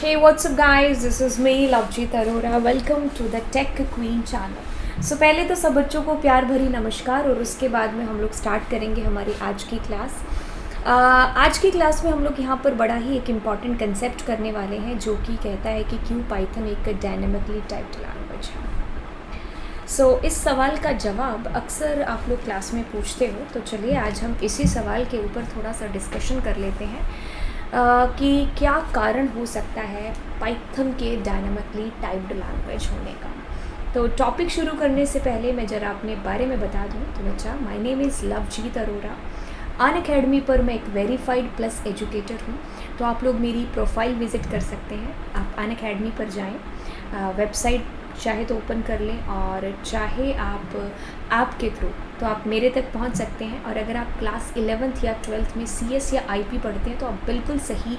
Hey, what's up guys? This is me, Lovejeet Arora. Welcome to the Tech Queen channel. पहले तो सब बच्चों को प्यार भरी नमस्कार और उसके बाद में हम लोग स्टार्ट करेंगे हमारी आज की क्लास। आज की क्लास में हम लोग यहाँ पर बड़ा ही एक इम्पॉर्टेंट कंसेप्ट करने वाले हैं जो कि कहता है कि क्यों पाइथन एक डायनेमिकली टाइप्ड लैंग्वेज है। इस सवाल का जवाब अक्सर आप लोग क्लास में पूछते हो, तो चलिए आज हम इसी सवाल के ऊपर थोड़ा सा डिस्कशन कर लेते हैं कि क्या कारण हो सकता है पाइथन के डायनामिकली टाइप्ड लैंग्वेज होने का। तो टॉपिक शुरू करने से पहले मैं ज़रा अपने बारे में बता दूं तो बच्चा, my name is Lovjeet Arora. Unacademy पर मैं एक वेरीफाइड प्लस एजुकेटर हूं, तो आप लोग मेरी प्रोफाइल विज़िट कर सकते हैं। आप अनअकैडमी पर जाएं, वेबसाइट चाहे तो ओपन कर लें और चाहे आप ऐप के थ्रू तो आप मेरे तक पहुंच सकते हैं। और अगर आप क्लास 11th या 12th में CS या IP पढ़ते हैं तो आप बिल्कुल सही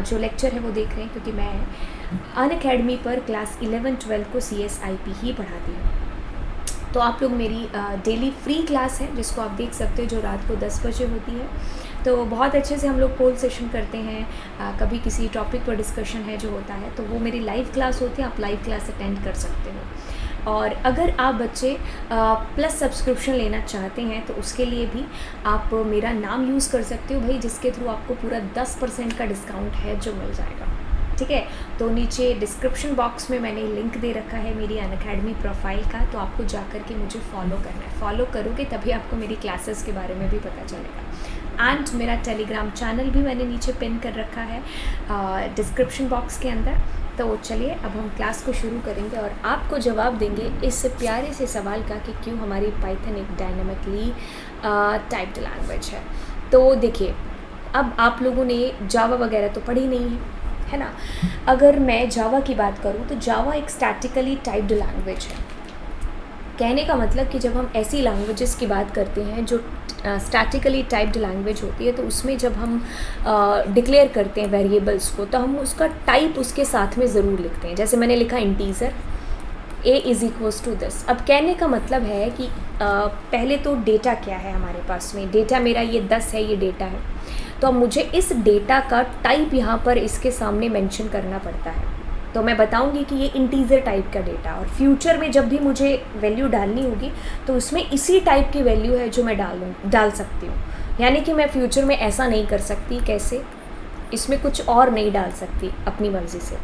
जो लेक्चर है वो देख रहे हैं, क्योंकि मैं अनअकैडमी पर क्लास 11-12 को CS IP ही पढ़ाती हूँ। तो आप लोग मेरी डेली फ्री क्लास है जिसको आप देख सकते हो, जो रात को 10 बजे होती है। तो बहुत अच्छे से हम लोग पोल सेशन करते हैं, कभी किसी टॉपिक पर डिस्कशन है जो होता है तो वो मेरी लाइव क्लास होती है, आप लाइव क्लास अटेंड कर सकते हो। और अगर आप बच्चे प्लस सब्सक्रिप्शन लेना चाहते हैं तो उसके लिए भी आप मेरा नाम यूज़ कर सकते हो भाई, जिसके थ्रू आपको पूरा 10% का डिस्काउंट है जो मिल जाएगा। ठीक है, तो नीचे डिस्क्रिप्शन बॉक्स में मैंने लिंक दे रखा है मेरी अनअकैडमी प्रोफाइल का, तो आपको जाकर के मुझे फॉलो करना है। फॉलो करोगे तभी आपको मेरी क्लासेस के बारे में भी पता चलेगा। एंड मेरा टेलीग्राम चैनल भी मैंने नीचे पिन कर रखा है डिस्क्रिप्शन बॉक्स के अंदर। तो चलिए अब हम क्लास को शुरू करेंगे और आपको जवाब देंगे इस प्यारे से सवाल का कि क्यों हमारी पाइथन एक डायनामिकली टाइप्ड लैंग्वेज है। तो देखिए, अब आप लोगों ने जावा वगैरह तो पढ़ी नहीं है ना। अगर मैं जावा की बात करूँ तो जावा एक स्टैटिकली टाइप्ड लैंग्वेज है। कहने का मतलब कि जब हम ऐसी लैंग्वेजेस की बात करते हैं जो स्टैटिकली टाइप्ड लैंग्वेज होती है, तो उसमें जब हम डिक्लेयर करते हैं वेरिएबल्स को तो हम उसका टाइप उसके साथ में ज़रूर लिखते हैं। जैसे मैंने लिखा इंटीजर a=this। अब कहने का मतलब है कि पहले तो डेटा क्या है हमारे पास में, डेटा मेरा ये 10 है, ये डेटा है। तो अब मुझे इस डेटा का टाइप यहाँ पर इसके सामने मेंशन करना पड़ता है। तो मैं बताऊंगी कि ये इंटीजर टाइप का डेटा, और फ्यूचर में जब भी मुझे वैल्यू डालनी होगी तो उसमें इसी टाइप की वैल्यू है जो मैं डाल सकती हूँ। यानी कि मैं फ्यूचर में ऐसा नहीं कर सकती, कैसे, इसमें कुछ और नहीं डाल सकती अपनी मर्ज़ी से,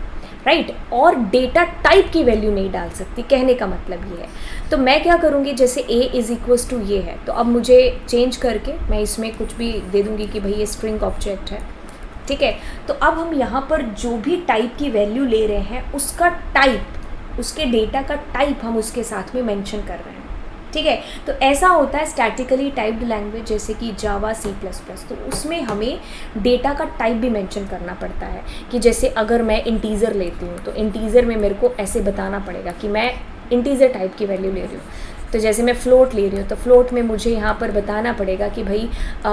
राइट। और डेटा टाइप की वैल्यू नहीं डाल सकती, कहने का मतलब ये है। तो मैं क्या करूँगी, जैसे a=, ये है, तो अब मुझे चेंज करके मैं इसमें कुछ भी दे दूँगी कि भाई ये स्ट्रिंग ऑब्जेक्ट है। ठीक है, तो अब हम यहाँ पर जो भी टाइप की वैल्यू ले रहे हैं उसका टाइप, उसके डेटा का टाइप हम उसके साथ में मेंशन कर रहे हैं। ठीक है, तो ऐसा होता है स्टैटिकली टाइप्ड लैंग्वेज जैसे कि जावा, C++, तो उसमें हमें डेटा का टाइप भी मेंशन करना पड़ता है। कि जैसे अगर मैं इंटीजर लेती हूँ तो इंटीजर में मेरे को ऐसे बताना पड़ेगा कि मैं इंटीजर टाइप की वैल्यू ले रही हूँ। तो जैसे मैं फ़्लोट ले रही हूँ तो फ़्लोट में मुझे यहाँ पर बताना पड़ेगा कि भाई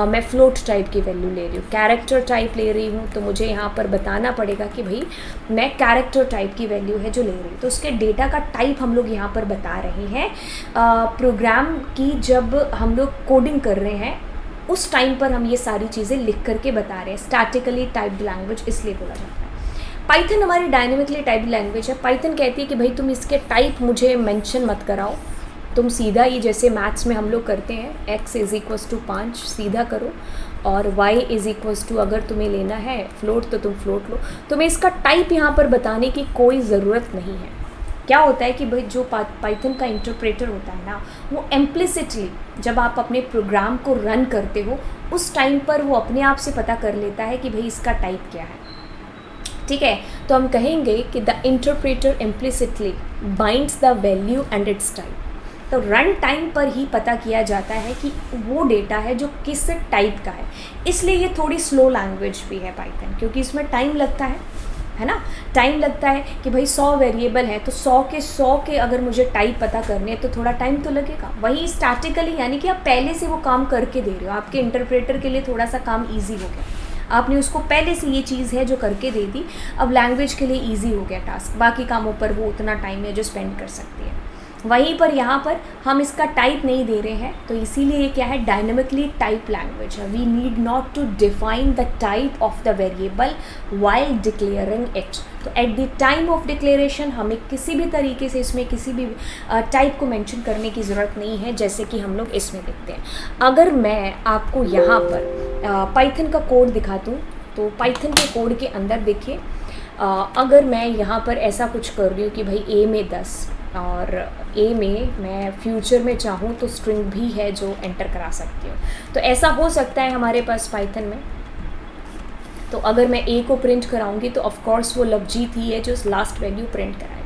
मैं फ़्लोट टाइप की वैल्यू ले रही हूँ। कैरेक्टर टाइप ले रही हूँ तो मुझे यहाँ पर बताना पड़ेगा कि भाई मैं कैरेक्टर टाइप की वैल्यू है जो ले रही हूँ। तो उसके डेटा का टाइप हम लोग यहाँ पर बता रहे हैं। प्रोग्राम की जब हम लोग कोडिंग कर रहे हैं उस टाइम पर हम ये सारी चीज़ें लिख करके बता रहे हैं। स्टैटिकली टाइप्ड लैंग्वेज इसलिए बोला जाता है। पाइथन हमारी डायनेमिकली टाइप्ड लैंग्वेज है। पाइथन कहती है कि भाई तुम इसके टाइप मुझे मेंशन मत कराओ, तुम सीधा ही जैसे मैथ्स में हम लोग करते हैं x=5 सीधा करो, और y= अगर तुम्हें लेना है फ्लोट तो तुम फ्लोट लो। तुम्हें इसका टाइप यहाँ पर बताने की कोई ज़रूरत नहीं है। क्या होता है कि भाई जो पाइथन का इंटरप्रेटर होता है ना, वो इम्प्लिसिटली जब आप अपने प्रोग्राम को रन करते हो उस टाइम पर वो अपने आप से पता कर लेता है कि भाई इसका टाइप क्या है। ठीक है, तो हम कहेंगे कि the interpreter implicitly binds the value and it's type. तो रन टाइम पर ही पता किया जाता है कि वो डेटा है जो किस टाइप का है। इसलिए ये थोड़ी स्लो लैंग्वेज भी है पाइथन, क्योंकि इसमें टाइम लगता है ना। टाइम लगता है कि भाई 100 वेरिएबल है तो 100 के अगर मुझे टाइप पता करने हैं तो थोड़ा टाइम तो लगेगा। वही स्टैटिकली यानी कि आप पहले से वो काम करके दे रहे हो, आपके इंटरप्रेटर के लिए थोड़ा सा काम ईजी हो गया। आपने उसको पहले से ये चीज़ है जो करके दे दी, अब लैंग्वेज के लिए ईजी हो गया टास्क। बाकी कामों पर वो उतना टाइम है जो स्पेंड कर सकती है। वहीं पर यहाँ पर हम इसका टाइप नहीं दे रहे हैं, तो इसीलिए ये क्या है, डायनेमिकली टाइप लैंग्वेज है. We need not to define the type of the variable while declaring it. तो at the time of declaration हमें किसी भी तरीके से इसमें किसी भी टाइप को मेंशन करने की ज़रूरत नहीं है, जैसे कि हम लोग इसमें देखते हैं. अगर मैं आपको यहाँ पर पाइथन का कोड दिखा दूँ, तो पाइथन के कोड के अंदर देखिए, अगर मैं यहाँ पर ऐसा कुछ कर रही हूँ कि भाई ए में 10 और ए में मैं फ्यूचर में चाहूँ तो स्ट्रिंग भी है जो एंटर करा सकती हूँ. तो ऐसा हो सकता है हमारे पास पाइथन में. तो अगर मैं ए को प्रिंट कराऊंगी तो ऑफ कोर्स वो लवजीत ही है जो लास्ट वैल्यू प्रिंट कराएगा.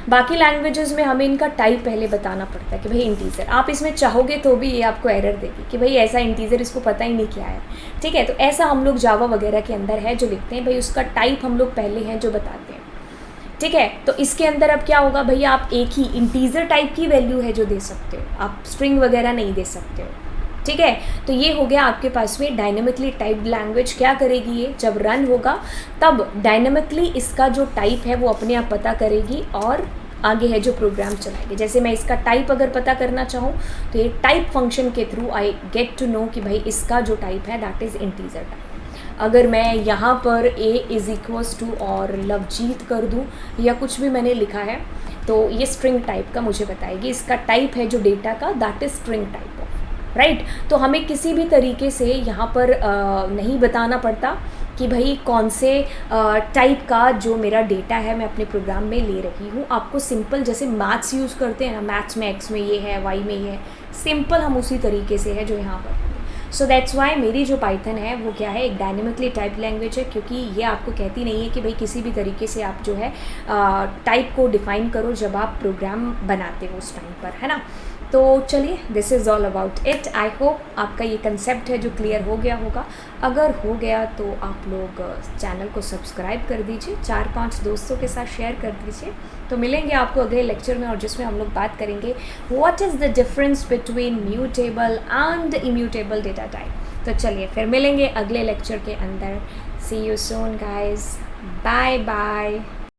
बाकी लैंग्वेजेस में हमें इनका टाइप पहले बताना पड़ता है कि भाई इंटीजर. आप इसमें चाहोगे तो भी ये आपको एरर देगी कि भाई ऐसा इंटीजर, इसको पता ही नहीं क्या है. ठीक है, तो ऐसा हम लोग जावा वगैरह के अंदर है जो लिखते हैं, भाई उसका टाइप हम लोग पहले हैं जो बताते हैं. ठीक है, तो इसके अंदर अब क्या होगा, भैया आप एक ही इंटीजर टाइप की वैल्यू है जो दे सकते हो, आप स्ट्रिंग वगैरह नहीं दे सकते हो. ठीक है, तो ये हो गया आपके पास में डायनेमिकली टाइप्ड लैंग्वेज. क्या करेगी ये, जब रन होगा तब डायनेमिकली इसका जो टाइप है वो अपने आप पता करेगी और आगे है जो प्रोग्राम चलाएगी. जैसे मैं इसका टाइप अगर पता करना चाहूँ तो ये टाइप फंक्शन के through I get to know कि भाई इसका जो टाइप है दैट इज़ इंटीजर टाइप. अगर मैं यहाँ पर a इज़ इक्वल्स टू और लवजीत कर दूँ या कुछ भी मैंने लिखा है तो ये स्ट्रिंग टाइप का मुझे बताएगी. इसका टाइप है जो डेटा का that is string type of, right. तो हमें किसी भी तरीके से यहाँ पर नहीं बताना पड़ता कि भाई कौन से टाइप का जो मेरा डेटा है मैं अपने प्रोग्राम में ले रही हूँ. आपको सिंपल जैसे मैथ्स यूज़ करते हैं ना, मैथ्स में एक्स में ये है, वाई में ये है, सिंपल हम उसी तरीके से है जो यहाँ पर. सो दैट्स वाई मेरी जो पाइथन है वो क्या है, एक डायनेमिकली टाइप लैंग्वेज है, क्योंकि ये आपको कहती नहीं है कि भाई किसी भी तरीके से आप जो है टाइप को डिफ़ाइन करो जब आप प्रोग्राम बनाते हो उस टाइम पर, है ना. तो चलिए, this is all about it. I hope आपका ये कंसेप्ट है जो क्लियर हो गया होगा. अगर हो गया तो आप लोग चैनल को सब्सक्राइब कर दीजिए, 4-5 दोस्तों के साथ शेयर कर दीजिए. तो मिलेंगे आपको अगले लेक्चर में, और जिसमें हम लोग बात करेंगे what is the difference between mutable and immutable data type. तो चलिए फिर मिलेंगे अगले लेक्चर के अंदर. See you soon guys, bye bye.